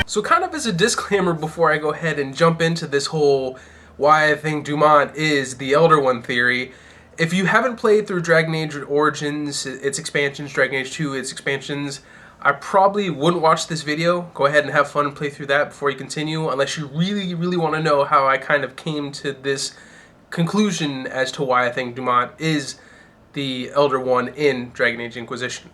So kind of as a disclaimer before I go ahead and jump into this whole why I think Dumont is the Elder One theory, if you haven't played through Dragon Age Origins, its expansions, Dragon Age 2, its expansions, I probably wouldn't watch this video. Go ahead and have fun and play through that before you continue, unless you really, really want to know how I kind of came to this conclusion as to why I think Dumont is the Elder One in Dragon Age Inquisition.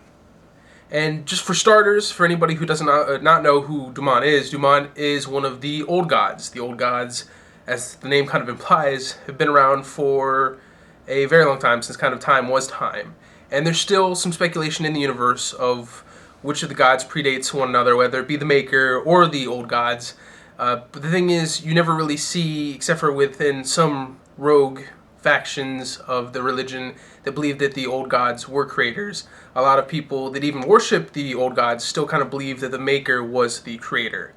And just for starters, for anybody who doesn't not know who Dumont is one of the old gods. The old gods, as the name kind of implies, have been around for a very long time, since kind of time was time. And there's still some speculation in the universe of which of the gods predates one another, whether it be the Maker or the old gods. But the thing is, you never really see, except for within some rogue factions of the religion that believe that the old gods were creators. A lot of people that even worship the old gods still kind of believe that the Maker was the creator.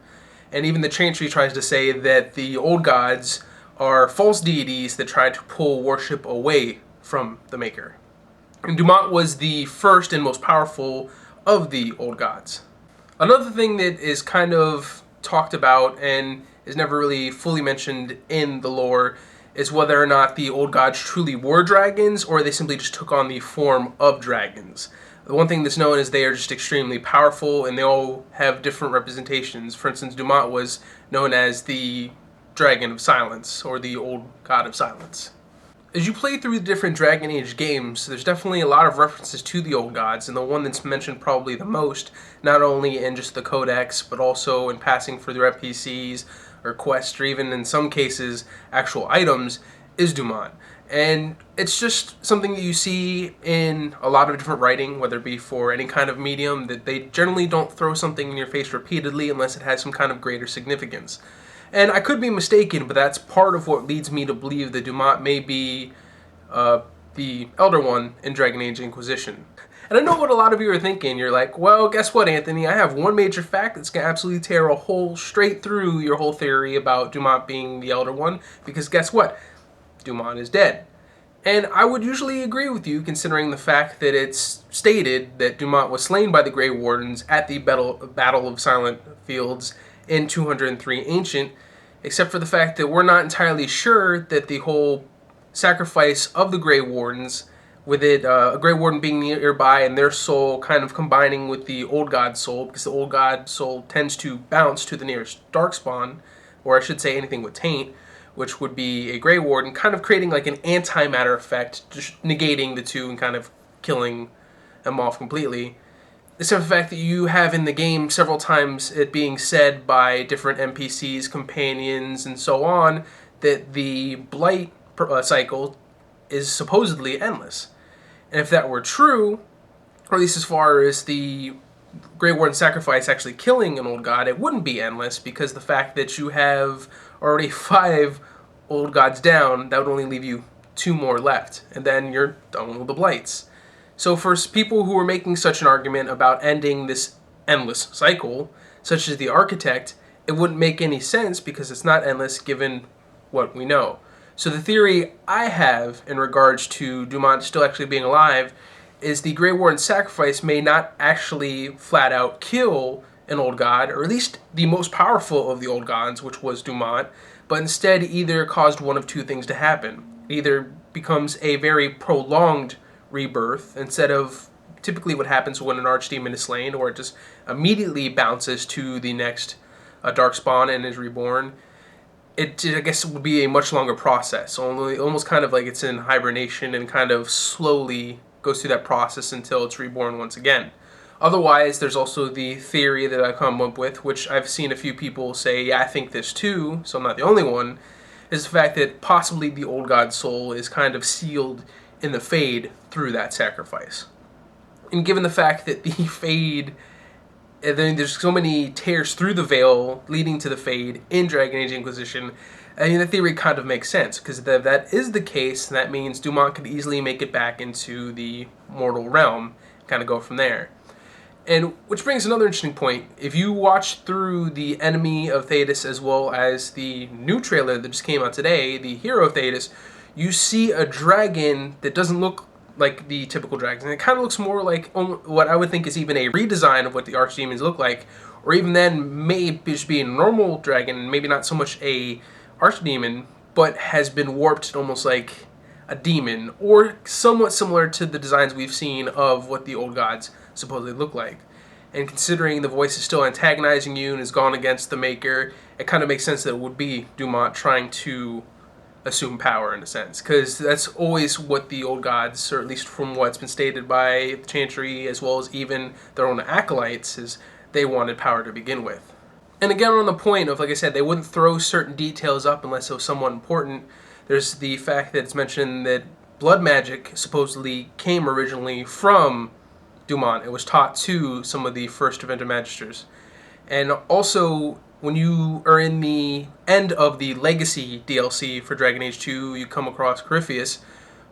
And even the Chantry tries to say that the old gods are false deities that try to pull worship away from the Maker. And Dumont was the first and most powerful of the old gods. Another thing that is kind of talked about and is never really fully mentioned in the lore is whether or not the old gods truly were dragons or they simply just took on the form of dragons. The one thing that's known is they are just extremely powerful and they all have different representations. For instance, Dumont was known as the Dragon of Silence, or the Old God of Silence. As you play through the different Dragon Age games, there's definitely a lot of references to the old gods, and the one that's mentioned probably the most, not only in just the codex, but also in passing for their NPCs, or quests, or even in some cases, actual items, is Dumont. And it's just something that you see in a lot of different writing, whether it be for any kind of medium, that they generally don't throw something in your face repeatedly unless it has some kind of greater significance. And I could be mistaken, but that's part of what leads me to believe that Dumont may be the Elder One in Dragon Age Inquisition. And I know what a lot of you are thinking. You're like, well, guess what, Anthony? I have one major fact that's going to absolutely tear a hole straight through your whole theory about Dumont being the Elder One, because guess what? Dumont is dead. And I would usually agree with you, considering the fact that it's stated that Dumont was slain by the Grey Wardens at the Battle of Silent Fields in 203 Ancient, except for the fact that we're not entirely sure that the whole sacrifice of the Grey Wardens, with it, a Grey Warden being nearby and their soul kind of combining with the Old God soul, because the Old God soul tends to bounce to the nearest Darkspawn, or I should say anything with Taint, which would be a Grey Warden, kind of creating like an antimatter effect, just negating the two and kind of killing them off completely. Except for the fact that you have in the game several times it being said by different NPCs, companions, and so on, that the Blight cycle is supposedly endless. And if that were true, or at least as far as the Grey Warden sacrifice actually killing an old god, it wouldn't be endless, because the fact that you have already 5 old gods down, that would only leave you 2 more left, and then you're done with the Blights. So for people who are making such an argument about ending this endless cycle, such as the Architect, it wouldn't make any sense because it's not endless given what we know. So the theory I have in regards to Dumont still actually being alive is the Grey Warden sacrifice may not actually flat out kill an old god, or at least the most powerful of the old gods, which was Dumont, but instead either caused one of two things to happen. It either becomes a very prolonged rebirth, instead of typically what happens when an archdemon is slain, or it just immediately bounces to the next Darkspawn and is reborn. It, I guess, would be a much longer process, almost kind of like it's in hibernation and kind of slowly goes through that process until it's reborn once again. Otherwise, there's also the theory that I come up with, which I've seen a few people say, yeah, I think this too, so I'm not the only one, is the fact that possibly the old god soul is kind of sealed in the Fade through that sacrifice. And given the fact that the Fade, and then there's so many tears through the veil leading to the Fade in Dragon Age Inquisition, I mean, the theory kind of makes sense, because if that is the case, that means Dumont could easily make it back into the mortal realm, kind of go from there. And which brings another interesting point. If you watch through the Enemy of Thedas as well as the new trailer that just came out today, the Hero of Thedas, you see a dragon that doesn't look like the typical dragons. And it kind of looks more like what I would think is even a redesign of what the archdemons look like, or even then may just be a normal dragon, maybe not so much a archdemon, but has been warped almost like a demon, or somewhat similar to the designs we've seen of what the old gods supposedly look like. And considering the voice is still antagonizing you and has gone against the Maker, it kind of makes sense that it would be Dumont trying to assume power in a sense, because that's always what the old gods, or at least from what's been stated by the Chantry as well as even their own acolytes, is they wanted power to begin with. And again, on the point of, like I said, they wouldn't throw certain details up unless it was somewhat important. There's the fact that it's mentioned that blood magic supposedly came originally from Dumont. It was taught to some of the first Tevinter Magisters. And also, when you are in the end of the Legacy DLC for Dragon Age 2, you come across Corypheus,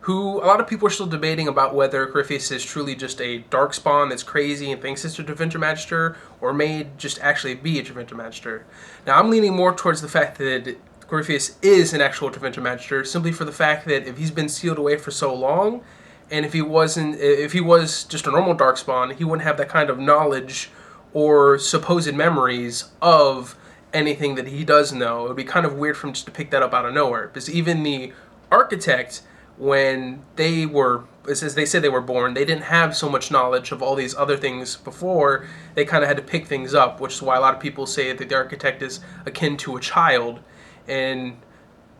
who a lot of people are still debating about whether Corypheus is truly just a darkspawn that's crazy and thinks it's a Tevinter Magister, or may just actually be a Tevinter Magister. Now, I'm leaning more towards the fact that Corypheus is an actual Tevinter Magister, simply for the fact that if he's been sealed away for so long, and if he was just a normal darkspawn, he wouldn't have that kind of knowledge or supposed memories of anything that he does know. It would be kind of weird for him just to pick that up out of nowhere. Because even the Architect, when they were, as they said they were born, they didn't have so much knowledge of all these other things before. They kind of had to pick things up, which is why a lot of people say that the Architect is akin to a child in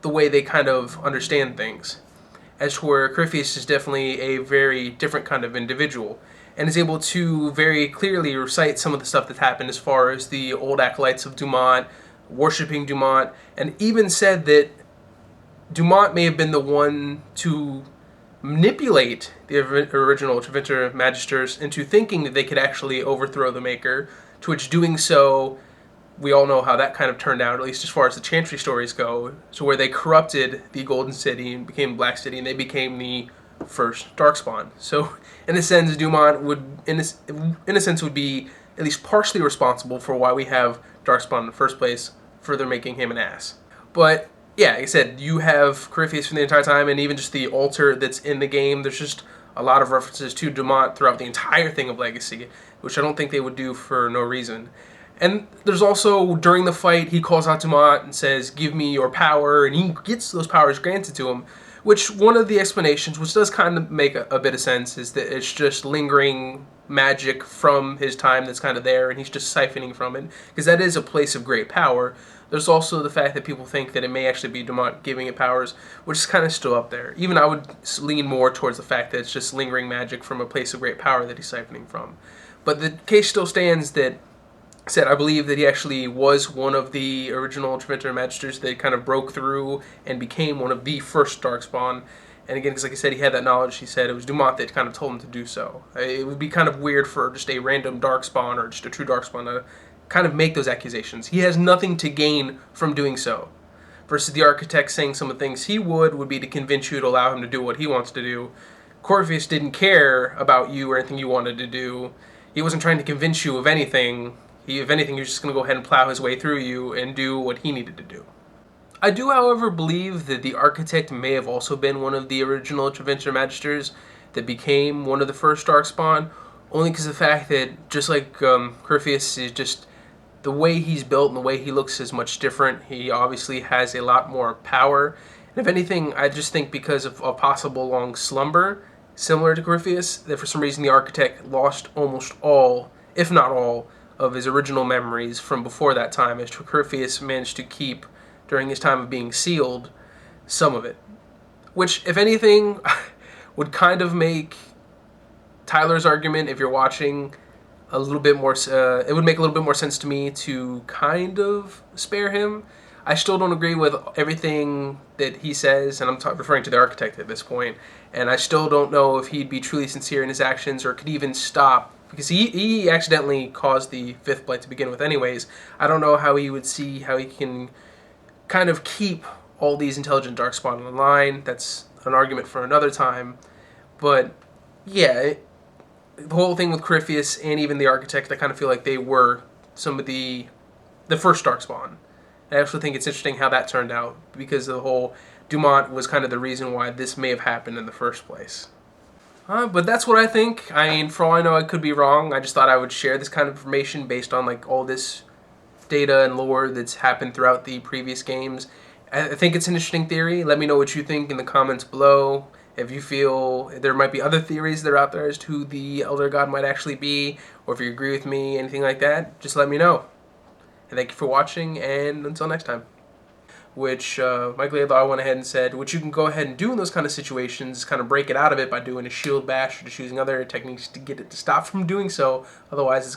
the way they kind of understand things. As to where Corypheus is definitely a very different kind of individual, and is able to very clearly recite some of the stuff that's happened as far as the old acolytes of Dumont, worshipping Dumont, and even said that Dumont may have been the one to manipulate the original Tevinter Magisters into thinking that they could actually overthrow the Maker, to which doing so, we all know how that kind of turned out, at least as far as the Chantry stories go, so where they corrupted the Golden City and became Black City, and they became the first Darkspawn. So, in a sense, Dumont would, in a sense, would be at least partially responsible for why we have Darkspawn in the first place, further making him an ass. But yeah, like I said, you have Corypheus for the entire time, and even just the altar that's in the game. There's just a lot of references to Dumont throughout the entire thing of Legacy, which I don't think they would do for no reason. And there's also, during the fight, he calls out Dumont and says, "Give me your power," and he gets those powers granted to him, which one of the explanations, which does kind of make a bit of sense, is that it's just lingering magic from his time that's kind of there, and he's just siphoning from it, because that is a place of great power. There's also the fact that people think that it may actually be Dumont giving it powers, which is kind of still up there. Even I would lean more towards the fact that it's just lingering magic from a place of great power that he's siphoning from. But the case still stands that, said, I believe that he actually was one of the original Tevinter Magisters that kind of broke through and became one of the first Darkspawn. And again, because like I said, he had that knowledge, he said it was Dumont that kind of told him to do so. It would be kind of weird for just a random Darkspawn or just a true Darkspawn to kind of make those accusations. He has nothing to gain from doing so. Versus the Architect saying some of the things he would be to convince you to allow him to do what he wants to do. Corypheus didn't care about you or anything you wanted to do. He wasn't trying to convince you of anything. If anything, he was just going to go ahead and plow his way through you and do what he needed to do. I do, however, believe that the Architect may have also been one of the original Tevinter Magisters that became one of the first Darkspawn, only because of the fact that, just like Corypheus, is just the way he's built and the way he looks is much different. He obviously has a lot more power. And if anything, I just think because of a possible long slumber, similar to Corypheus, that for some reason the Architect lost almost all, if not all, of his original memories from before that time, as Corypheus managed to keep, during his time of being sealed, some of it. Which, if anything, would kind of make Tyler's argument, if you're watching, a little bit more, it would make a little bit more sense to me to kind of spare him. I still don't agree with everything that he says, and I'm referring to the Architect at this point, and I still don't know if he'd be truly sincere in his actions or could even stop, because he accidentally caused the Fifth Blight to begin with anyways. I don't know how he would see how he can kind of keep all these intelligent Darkspawn in line. That's an argument for another time. But yeah, the whole thing with Corypheus and even the Architect, I kind of feel like they were some of the first Darkspawn. I actually think it's interesting how that turned out, because the whole Dumont was kind of the reason why this may have happened in the first place. But that's what I think. I mean, for all I know, I could be wrong. I just thought I would share this kind of information based on like all this data and lore that's happened throughout the previous games. I think it's an interesting theory. Let me know what you think in the comments below. If you feel there might be other theories that are out there as to who the Elder God might actually be, or if you agree with me, anything like that, just let me know. And thank you for watching, and until next time. Which Michael Laidlaw went ahead and said, which you can go ahead and do in those kind of situations, kind of break it out of it by doing a shield bash or just using other techniques to get it to stop from doing so. Otherwise, it's